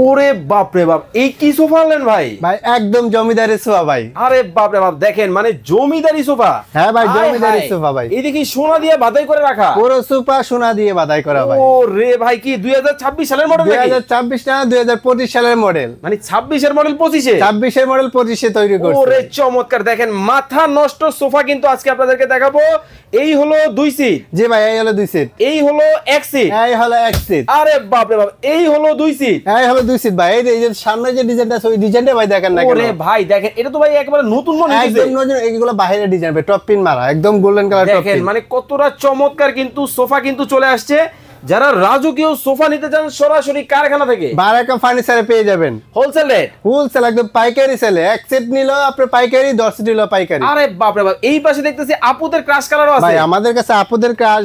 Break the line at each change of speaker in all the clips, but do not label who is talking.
ওরে বাপ রে বাপ, এই কি সোফা আনলেন ভাই?
ভাই একদম জমিদারি সোফা ভাই।
আরে বাপ রে বাপ, দেখেন মানে জমিদারি সোফা।
হ্যাঁ ভাই, জমিদারি সোফা ভাই।
এই দেখি সোনা দিয়ে বাধাই করে রাখা,
পুরো সোফা সোনা দিয়ে বাধাই করা ভাই।
ও রে ভাই, কি 2026 সালের মডেল নাকি?
2026 না, 2025 সালের মডেল।
মানে 26 এর মডেল 25 এ?
26 এর মডেল 25 এ তৈরি করছে।
ওরে চমৎকার, দেখেন মাথা নষ্ট সোফা কিন্তু আজকে আপনাদেরকে দেখাবো। এই হলো 2 সিট।
জি ভাই, এই হলো 2 সিট।
এই হলো 1 সিট।
এই হলো 1 সিট।
আরে বাপ রে বাপ, এই হলো 2 সিট।
এই হলো 2 সিট ভাই। এই যে সামনে যে ডিজাইনটা আছে ওই ডিজাইনটা ভাই দেখেন না কেন?
ওরে ভাই দেখেন, এটা তো ভাই একেবারে নতুন মনে হচ্ছে।
একদম নতুন, এইগুলো বাইরে ডিজাইন ভাই, টপ পিন মারা, একদম গোল্ডেন কালার টপ পিন।
দেখেন মানে কতটা চমৎকার কিন্তু সোফা কিন্তু চলে আসছে। যারা রাজকীয় সোফা নিতে চান সরাসরি কারখানা থেকে
বারাকা ফার্নিচারে পেয়ে যাবেন
হোলসেল রেট।
হোলসেল একদম পাইকারি সেলে। এক সেট নিলো আপনি পাইকারি, 10 সেট নিলো পাইকারি।
আরে বাপ রে বাপ, এই পাশে দেখতেছি আপুদের ক্রাশ কালারও আছে
ভাই। আমাদের কাছে আপুদের ক্রাশ,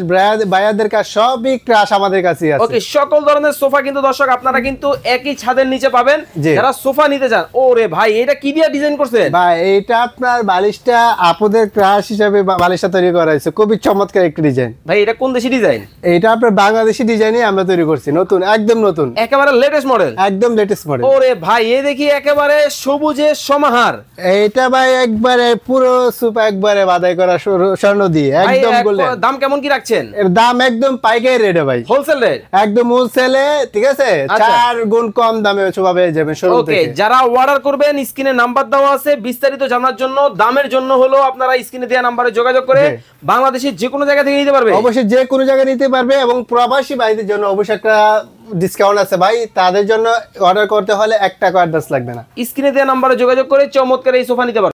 ভাইয়াদের ক্রাশ, সবই ক্রাশ আমাদের কাছে আছে।
ওকে, সকল ধরনের সোফা কিন্তু দর্শক আপনারা কিন্তু একই ছাদের নিচে পাবেন যারা সোফা নিতে চান। ওরে ভাই, এটা কি দিয়ে ডিজাইন করছেন
ভাই? এটা আপনার বালিশটা আপুদের ক্রাশ হিসেবে বালিশটা তৈরি করা হয়েছে, খুবই চমৎকার একটা ডিজাইন।
ভাই এটা কোন দেশি ডিজাইন?
এটা আপনার বাংলাদেশি ডিজাইনে আমরা তৈরি করছি, নতুন, একদম নতুন,
একেবারে লেটেস্ট মডেল।
একদম লেটেস্ট মডেল।
ওরে ভাই, এই দেখি একেবারে সবুজের সমাহার।
এইটা ভাই একবারে পুরো সোফা একবারে বাধাই করা স্বর্ণ দিয়ে, একদম গোল্ডেন।
দাম কেমন কি রাখছেন?
এর দাম একদম পাইকারি রেটে ভাই,
হোলসেল রেট,
একদম হোলসেলে। ঠিক আছে, 4 গুণ কম দামে সোফা পেয়ে যাবেন শোরুম থেকে।
ওকে, যারা অর্ডার করবেন স্ক্রিনে নাম্বার দেওয়া আছে। বিস্তারিত জানার জন্য, দামের জন্য হলো আপনারা স্ক্রিনে দেওয়া নম্বরে যোগাযোগ করে বাংলাদেশের যে কোনো জায়গা থেকে নিতে পারবে।
অবশ্যই যে কোনো জায়গায় নিতে পারবে, এবং প্রবাসী ভাইদের জন্য অবশ্যই একটা ডিসকাউন্ট আছে ভাই। তাদের জন্য অর্ডার করতে হলে 1 টাকা অ্যাডভান্স লাগবে না।
স্ক্রিনে দেওয়া নম্বরে যোগাযোগ করে চমৎকার এই সোফা নিতে পারবে।